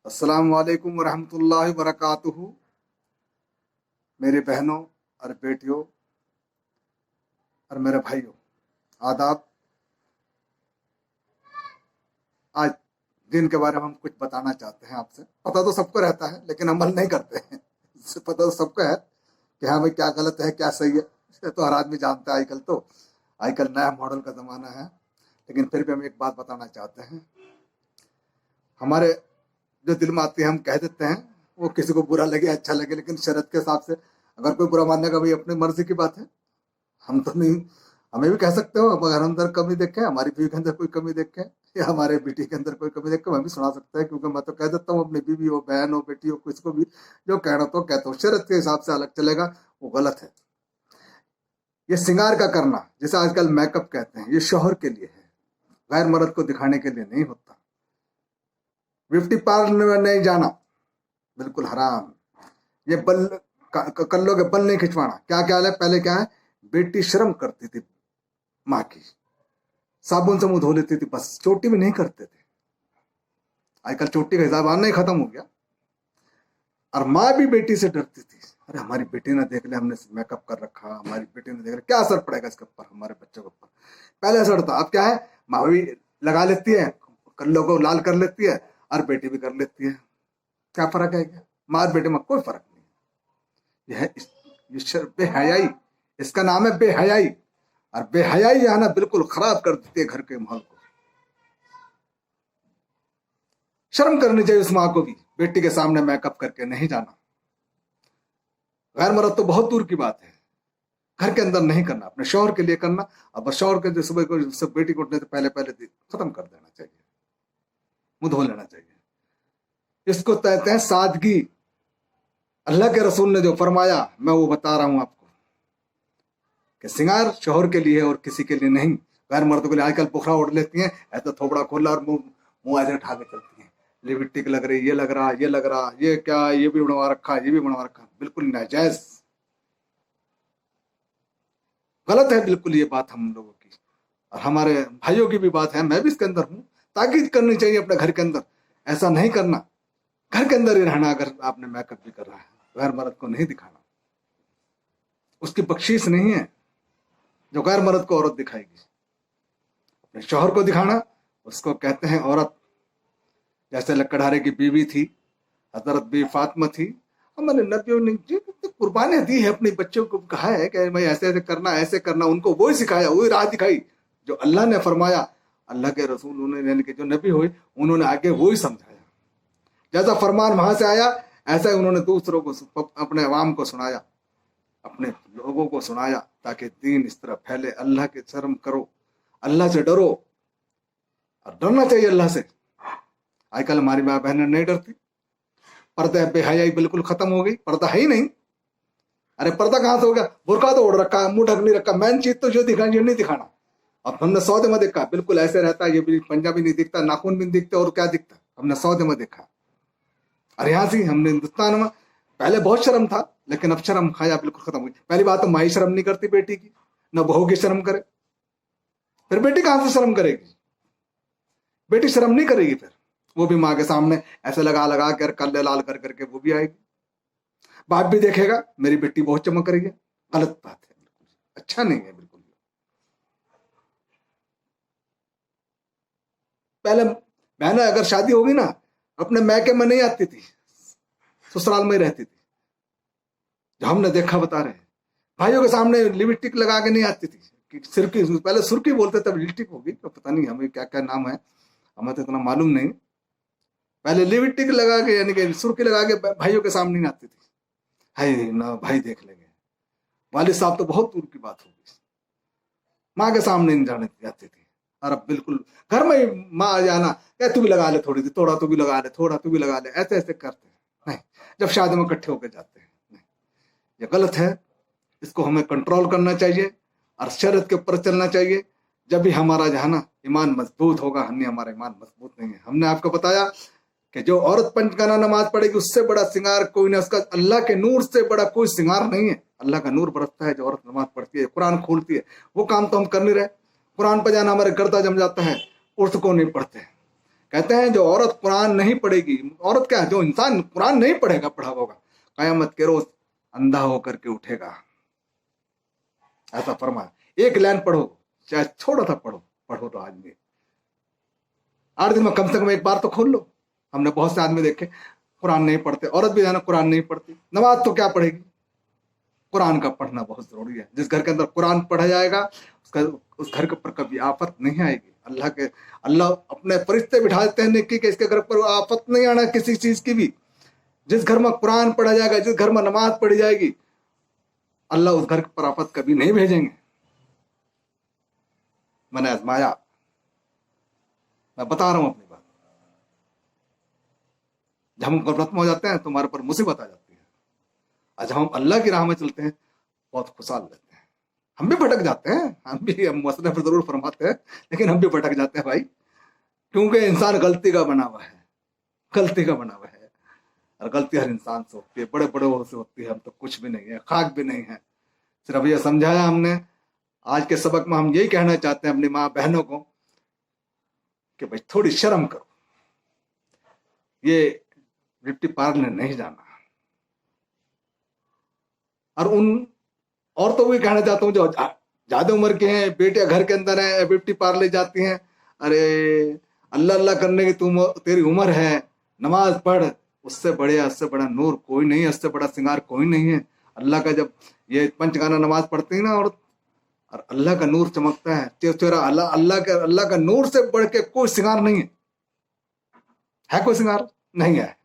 السلام علیکم ورحمۃ اللہ وبرکاتہ۔ میری بہنوں اور بیٹیوں اور میرے بھائیوں، آداب۔ آج دین کے بارے میں ہم کچھ بتانا چاہتے ہیں آپ سے۔ پتہ تو سب کو رہتا ہے لیکن عمل نہیں کرتے ہیں۔ پتہ تو سب کو ہے کہ ہاں بھائی کیا غلط ہے کیا صحیح ہے، یہ تو ہر آدمی جانتا ہے۔ آج کل نیا ماڈل کا زمانہ ہے، لیکن پھر بھی ہم ایک بات بتانا چاہتے ہیں۔ ہمارے جو دل میں آتی ہے ہم کہہ دیتے ہیں، وہ کسی کو برا لگے اچھا لگے، لیکن شریعت کے حساب سے اگر کوئی برا ماننے کا بھائی اپنی مرضی کی بات ہے، ہم تو نہیں، ہمیں بھی کہہ سکتے ہو اگر ہم اندر کمی دیکھیں، ہماری بیوی کے اندر کوئی کمی دیکھیں یا ہمارے بیٹی کے اندر کوئی کمی دیکھیں، ہم بھی سنا سکتے ہیں، کیونکہ میں تو کہہ دیتا ہوں اپنی بیوی ہو، بہن ہو، بیٹی ہو، کسی کو بھی جو کہنا تو کہتا ہوں۔ شریعت کے حساب سے الگ چلے گا وہ غلط ہے۔ یہ سنگار کا کرنا جسے آج کل میک اپ کہتے ہیں، یہ شوہر کے لیے ہے، غیر مرد کو دکھانے کے لیے نہیں ہوتا۔ بیوٹی پارلر میں نہیں جانا بالکل حرام۔ یہ کلوں کے بل نہیں کھچوانا۔ کیا ہے پہلے کیا ہے، بیٹی شرم کرتی تھی ماں کی، صابن سے منہ دھو لیتی تھی، بس چوٹی بھی نہیں کرتے تھے۔ آج کل چوٹی کا حساب آنا ہی ختم ہو گیا، اور ماں بھی بیٹی سے ڈرتی تھی، ارے ہماری بیٹی نہ دیکھ لے ہم نے میک اپ کر رکھا، ہماری بیٹی نے دیکھ لے کیا اثر پڑے گا اس کے اوپر، ہمارے بچوں کے اوپر۔ پہلے اثر تھا، اب کیا ہے، ماں بھی لگا لیتی ہے، کلوں کو لال کر لیتی ہے، اور بیٹی بھی کر لیتی ہے۔ کیا فرق ہے؟ کیا ماں اور بیٹے میں کوئی فرق نہیں ہے۔ یہ بے حیائی، اس کا نام ہے بے حیائی، اور بے حیائی جو ہے نا بالکل خراب کر دیتی ہے گھر کے ماحول کو۔ شرم کرنی چاہیے اس ماں کو بھی، بیٹی کے سامنے میک اپ کر کے نہیں جانا۔ غیر مرد تو بہت دور کی بات ہے، گھر کے اندر نہیں کرنا، اپنے شوہر کے لیے کرنا۔ اب شوہر کے جو صبح کو سب بیٹی کو اٹھنے سے پہلے ختم کر دینا چاہیے، منہ دھو لینا چاہیے۔ اس کو کہتے ہیں سادگی۔ اللہ کے رسول نے جو فرمایا میں وہ بتا رہا ہوں آپ کو، کہ سنگار شوہر کے لیے اور کسی کے لیے نہیں۔ غیر مردوں کے لیے آج کل بخرا اوڑھ لیتی ہیں، ایسا تھوبڑا کھولا اور منہ ایسے اٹھا کے چلتی ہیں، لپسٹک لگ رہی، یہ لگ رہا، یہ لگ رہا، یہ کیا، یہ بھی بنوا رکھا، یہ بھی بنوا رکھا، بالکل ناجائز، غلط ہے بالکل یہ بات ہم لوگوں کی، اور ہمارے بھائیوں کی بھی بات ہے۔ میں بھی اس کے اندر ہوں، تاکید کرنی چاہیے اپنے گھر کے اندر، ایسا نہیں کرنا۔ گھر کے اندر ہی رہنا، اگر آپ نے میک اپ بھی کر رہا ہے، غیر مرد کو نہیں دکھانا۔ اس کی بخشش نہیں ہے جو غیر مرد کو عورت دکھائے گی۔ اپنے شوہر کو دکھانا، اس کو کہتے ہیں عورت۔ جیسے لکڑہارے کی بیوی تھی، حضرت بی فاطمہ تھی، ہمارے نبیوں نے قربانیاں دی ہے، اپنے بچوں کو کہا ہے کہ بھائی ایسے ایسے کرنا، ایسے کرنا، ان کو وہی سکھایا، وہی راہ دکھائی جو اللہ نے فرمایا۔ اللہ کے رسول یعنی کہ جو نبی ہوئے انہوں نے آگے وہی سمجھایا، جیسا فرمان وہاں سے آیا ایسا ہی انہوں نے دوسروں کو، اپنے عوام کو سنایا، اپنے لوگوں کو سنایا، تاکہ دین اس طرح پھیلے۔ اللہ کے شرم کرو، اللہ سے ڈرو، اور ڈرنا چاہیے اللہ سے۔ آج کل ہماری ماں بہنیں نہیں ڈرتی، پردہ بے حیائی بالکل ختم ہو گئی، پردہ ہے ہی نہیں۔ ارے پردہ کہاں سے ہو گیا، برقع تو اوڑھ رکھا ہے، منہ ڈھک نہیں رکھا، مین چیز تو جو دکھانی یہ نہیں دکھانا۔ اب ہم نے سودے میں دیکھا بالکل ایسے رہتا ہے، یہ بھی پنجابی نہیں دکھتا، ناخن بھی نہیں دکھتے، اور کیا دکھتا، ہم نے سودے میں دیکھا۔ اور یہاں سے ہم نے ہندوستان میں پہلے بہت شرم تھا، لیکن اب شرم کھایا بالکل ختم ہوئی۔ پہلی بات تو ماں ہی شرم نہیں کرتی بیٹی کی، نہ بہو کی شرم کرے، پھر بیٹی کہاں سے شرم کرے گی؟ بیٹی شرم نہیں کرے گی، پھر وہ بھی ماں کے سامنے ایسے لگا کر کلے لال کر کر کے وہ بھی آئے گی۔ باپ بھی دیکھے گا میری بیٹی بہت چمک رہی ہے، غلط بات ہے، اچھا نہیں ہے بالکل۔ پہلے بہنیں اگر شادی ہوگی نا، اپنے میکے میں نہیں آتی تھی، سسرال میں ہی رہتی تھی، جو ہم نے دیکھا بتا رہے ہیں۔ بھائیوں کے سامنے لپسٹک لگا کے نہیں آتی تھی، سرکی، پہلے سرکی بولتے تب لپسٹک ہوگی، تو پتہ نہیں ہمیں کیا کیا نام ہے، ہمیں تو اتنا معلوم نہیں۔ پہلے لپسٹک لگا کے یعنی کہ سرکی لگا کے بھائیوں کے سامنے نہیں آتی تھی، ہے نہ بھائی دیکھ لیں گے، والد صاحب تو بہت دور کی بات ہوگی، ماں کے سامنے نہیں جانے جاتی تھی۔ اور اب بالکل گھر میں ہی ماں آ جانا کہ تو بھی لگا لے تھوڑی سی، تھوڑا تو بھی لگا لے، تھوڑا تو بھی لگا لے، ایسے ایسے کرتے ہیں۔ نہیں، جب شادی میں اکٹھے ہو کے جاتے ہیں، نہیں، یہ غلط ہے۔ اس کو ہمیں کنٹرول کرنا چاہیے اور شریعت کے اوپر چلنا چاہیے۔ جب بھی ہمارا جو ہے نا ایمان مضبوط ہوگا، ہمارا ایمان مضبوط نہیں ہے۔ ہم نے آپ کو بتایا کہ جو عورت پنجگانہ نماز پڑھے گی اس سے بڑا سنگار کوئی نہیں، اس کا اللہ کے نور سے بڑا کوئی سنگار نہیں ہے۔ اللہ کا نور برستا ہے جو عورت نماز پڑھتی ہے، قرآن کھولتی ہے، وہ کام تو ہم کر نہیں رہے۔ قرآن پہ جانا ہمارے گردہ جم جاتا ہے، عرس کو نہیں پڑھتے، कहते हैं जो औरत कुरान नहीं पढ़ेगी, औरत क्या है, जो इंसान कुरान नहीं पढ़ेगा पढ़ा होगा, कयामत के रोज अंधा होकर के उठेगा, ऐसा फरमाया। एक लाइन पढ़ो, चाहे छोटा सा पढ़ो, पढ़ो तो आज में 8 दिन में कम से कम एक बार तो खोल लो। हमने बहुत से आदमी देखे कुरान नहीं पढ़ते, औरत भी जाना कुरान नहीं पढ़ती, नमाज तो क्या पढ़ेगी। कुरान का पढ़ना बहुत जरूरी है। जिस घर के अंदर कुरान पढ़ा जाएगा उस घर के ऊपर कभी आफत नहीं आएगी। अल्लाह अपने फरिश्ते बिठा देते हैं नेकी के, इसके घर पर आफत नहीं आना किसी चीज की भी। जिस घर में कुरान पढ़ा जाएगा, जिस घर में नमाज पढ़ी जाएगी, अल्लाह उस घर पर आफत कभी नहीं भेजेंगे। मैंने आजमाया, मैं बता रहा हूं अपनी बात। जब हम गफलत में हो जाते हैं तो हमारे पर मुसीबत आ जाती है, और जब हम अल्लाह की राह में चलते हैं बहुत खुशहाल रहते हैं। हम भी भटक जाते हैं, हम मसले पर जरूर फरमाते हैं, लेकिन हम भी भटक जाते हैं भाई, क्योंकि इंसान गलती का बना हुआ है, गलती का बना हुआ है, और गलती हर इंसान से होती है, बड़े बड़े से होती है। हम तो कुछ भी नहीं है, खाक भी नहीं है। सिर्फ ये समझाया हमने आज के सबक में। हम यही कहना चाहते हैं अपनी माँ बहनों को कि भाई थोड़ी शर्म करो, ये ब्यूटी पार्लर नहीं जाना। और उन औरतों को भी कहना चाहता हूँ जो ज्यादा उम्र के हैं, बेटियां घर के अंदर है, ब्यूटी पार्लर जाती हैं, अरे अल्लाह अल्लाह करने की तेरी उम्र है, नमाज पढ़, उससे बड़ा नूर कोई नहीं है, उससे बड़ा श्रृंगार कोई नहीं है। अल्लाह का जब ये पंचगाना नमाज पढ़ती है ना और अल्लाह का नूर चमकता है, तेरा अल्लाह का नूर से बढ़ के कोई श्रृंगार नहीं है कोई श्रृंगार नहीं है।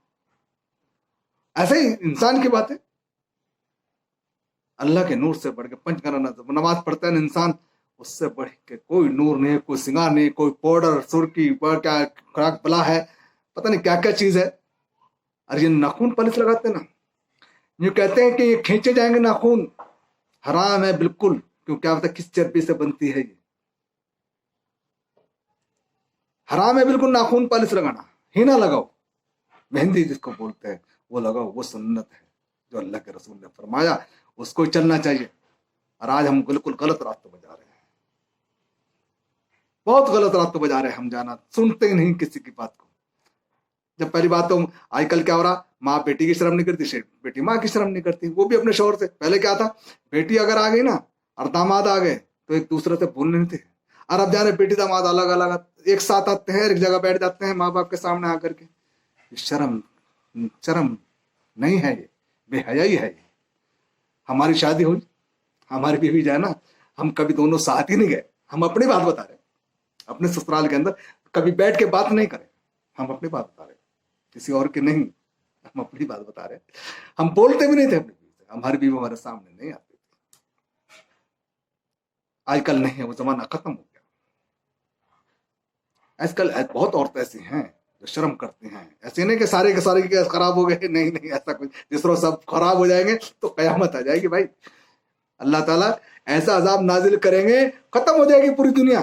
ऐसे ही इंसान की बात है, अल्लाह के नूर से बढ़ के पंचगाना नमाज पढ़ता है ना इंसान, उससे बढ़ के कोई नूर नहीं, कोई श्रृंगार नहीं, कोई पाउडर सुर्खी क्या खुराक बला है, पता नहीं क्या क्या चीज है। और ये नाखून पॉलिश लगाते ना, ये कहते हैं कि ये खींचे जाएंगे नाखून, हराम है बिल्कुल, क्यों क्या पता किस चर्बी से बनती है, ये हराम है बिल्कुल। नाखून पॉलिश लगाना, हिना लगाओ, मेहंदी जिसको बोलते हैं वो लगाओ, वो सुन्नत है जो अल्लाह के रसूल ने फरमाया, उसको चलना चाहिए। और आज हम बिल्कुल गलत रास्ते पर जा रहे हैं, बहुत गलत रास्ते पर जा रहे हैं हम, जाना सुनते ही नहीं किसी की बात को। जब पहली बात तो आजकल क्या हो रहा, माँ बेटी की शर्म नहीं करती, बेटी माँ की शर्म नहीं करती, वो भी अपने शौहर से। पहले क्या था, बेटी अगर आ गई ना और दामाद आ गए तो एक दूसरे से भूल नहीं थे। और अब जाने बेटी दामाद अलग अलग एक साथ आते हैं, एक जगह बैठ जाते हैं माँ बाप के सामने आकर के। शर्म नहीं है, ये बेहयाई है। ये हमारी शादी हुई, हमारी बीवी जाए ना, हम कभी दोनों साथ ही नहीं गए, हम अपनी बात बता रहे, अपने ससुराल के अंदर कभी बैठ के बात नहीं करें, हम अपनी बात बता रहे, किसी और की नहीं, हम अपनी बात बता रहे। हम बोलते भी नहीं थे अपनी बीवी से, हमारी बीवी हमारे सामने नहीं आती थी। आजकल नहीं है, वो जमाना खत्म हो गया। आजकल बहुत औरतें ऐसी हैं जो शर्म करती हैं। ऐसे नहीं कि सारे के सारे खराब हो गए, नहीं नहीं, ऐसा कुछ। जिस तरह सब खराब हो जाएंगे तो कयामत आ जाएगी भाई। अल्लाह ताला ऐसा अजाब नाजिल करेंगे, खत्म हो जाएगी पूरी दुनिया।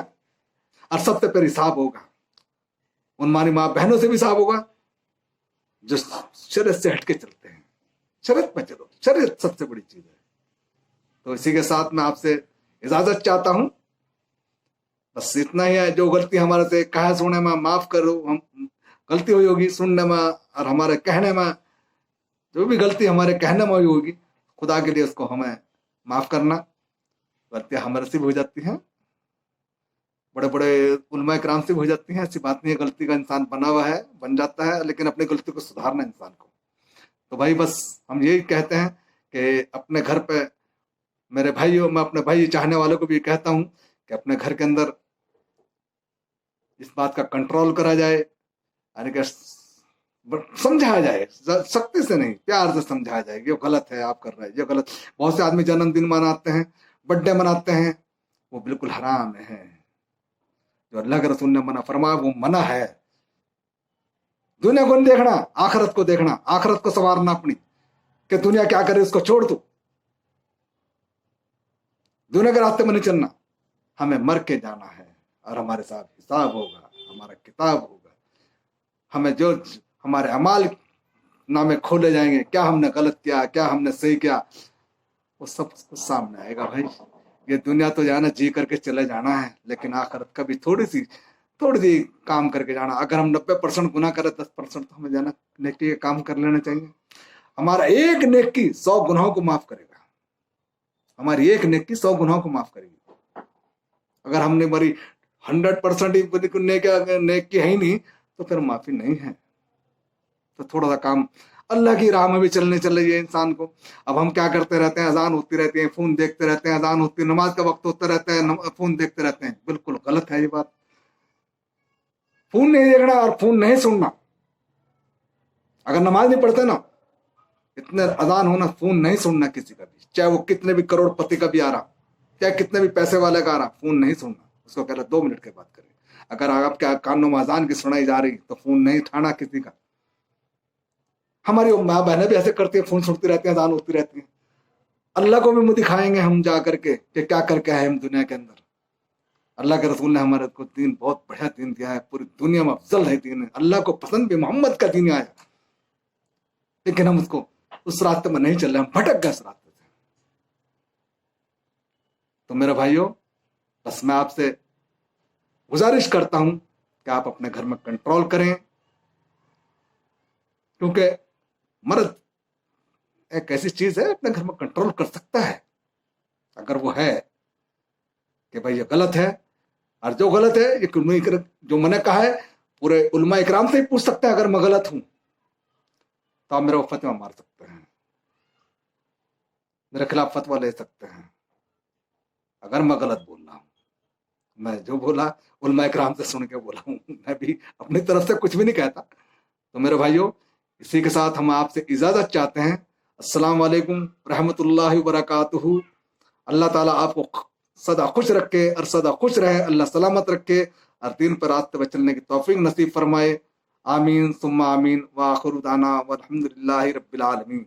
और सबसे पहले हिसाब होगा उन मानी माँ बहनों से भी हिसाब होगा जो शरीयत से हटके चलते हैं। शरीयत पे चलो, शरीयत सबसे बड़ी चीज है। तो इसी के साथ मैं आपसे इजाजत चाहता हूं, बस इतना ही है। जो गलती हमारे से कहा सुने में माफ करो, हम गलती हुई होगी सुनने में और हमारे कहने में, जो भी गलती हमारे कहने में हुई होगी, खुदा के लिए उसको हमें माफ करना। गलतियां हमारे से भी हो जाती हैं, बड़े बड़े उलमा किराम से भी हो जाती हैं, ऐसी बात नहीं है। गलती का इंसान बना हुआ है, बन जाता है, लेकिन अपनी गलती को सुधारना इंसान को। तो भाई बस हम यही कहते हैं कि अपने घर पे मेरे भाइयों, मैं अपने भाई चाहने वालों को भी कहता हूं कि अपने घर के अंदर इस बात का कंट्रोल करा जाए, यानी कि समझाया जाए, सख्ती से नहीं, प्यार से समझाया जाए। ये गलत है आप कर रहे हैं, ये गलत। बहुत से आदमी जन्मदिन मनाते हैं, बर्थडे मनाते हैं, वो बिल्कुल हराम है। जो अल्लाह के रसूल ने मना फरमाया वो मना है। दुनिया को नहीं देखना, आखिरत को देखना, आखिरत को संवारना अपनी, कि दुनिया क्या करे उसको छोड़ दो। दुनिया के रास्ते में नहीं चलना, हमें मर के जाना है और हमारे साथ हिसाब होगा, हमारा किताब होगा। हमें जो हमारे अमाल नामे खोले जाएंगे, क्या हमने गलत किया, क्या हमने सही किया, वो सब कुछ सामने आएगा भाई। ये दुनिया तो जाना जी करके चले जाना है, लेकिन आखिरत कभी थोड़ी थोड़ी सी काम करके जाना। अगर हम 90% गुनाह करें, 10% तो हमें जाना नेकी के काम कर लेना चाहिए। हमारा एक नेकी 100 गुनाहों को माफ करेगा। हमारी एक नेकी 100 गुनाहों को माफ करेगी। अगर हमने हमारी 100% ही नेकी है ही नहीं, तो फिर माफी नहीं है। तो थोड़ा सा काम अल्लाह की राह में भी चलने चाहिए इंसान को। अब हम क्या करते रहते हैं, अजान होती रहती है, फोन देखते रहते हैं, अजान होती है, नमाज का वक्त होता रहता है, फोन देखते रहते हैं। बिल्कुल गलत है ये बात। फोन नहीं देखना और फोन नहीं सुनना। अगर नमाज नहीं पढ़ते ना, इतने अजान होना, फोन नहीं सुनना किसी का भी, चाहे वो कितने भी करोड़पति का भी आ रहा, चाहे कितने भी पैसे वाले का आ रहा, फोन नहीं सुनना। उसको पहले 2 मिनट के बाद करें। अगर आपके कानों में अजान की सुनाई जा रही तो फोन नहीं उठाना किसी का। हमारी माँ बहनें भी ऐसे करती है, फोन सुनती रहती है, अजान होती रहती है। अल्लाह को भी मुंह दिखाएंगे हम जा करके कि क्या करके आए हम दुनिया के अंदर। अल्लाह के रसूल ने हमारे को दीन बहुत बढ़िया दीन दिया है, पूरी दुनिया में अफजल है दीन है, अल्लाह को पसंद भी मोहम्मद का दीन आया। लेकिन हम उसको उस रास्ते में नहीं चल रहे, हम भटक गए उस रास्ते से। तो मेरे भाइयों, बस मैं आपसे गुजारिश करता हूं कि आप अपने घर में कंट्रोल करें, क्योंकि मर्द एक ऐसी चीज है अपने घर में कंट्रोल कर सकता है, अगर वो है कि भाई ये गलत है। और जो गलत है, ये जो मैंने कहा है, पूरे उलमा इकराम से ही पूछ सकते हैं। अगर मैं गलत हूं तो आप मेरे को फतवा मार सकते हैं, मेरे खिलाफ फतवा ले सकते हैं अगर मैं गलत बोल रहा हूं। मैं जो बोला उलमा इकराम से सुन के बोला हूं, मैं भी अपनी तरफ से कुछ भी नहीं कहता। तो मेरे भाइयों, इसी के साथ हम आपसे इजाजत चाहते हैं। अस्सलाम वालेकुम रहमतुल्लाहि व बरकातुहू। अल्लाह ताला आपको सदा खुश रखे और सदा खुश रहे, अल्लाह सलामत रखे और दीन पर रास्ते पर चलने की तौफीक नसीब फरमाए। आमीन सुम्मा आमीन। व आखिरु दाना वल्हम्दुलिल्लाहि रब्बिल आलमीन।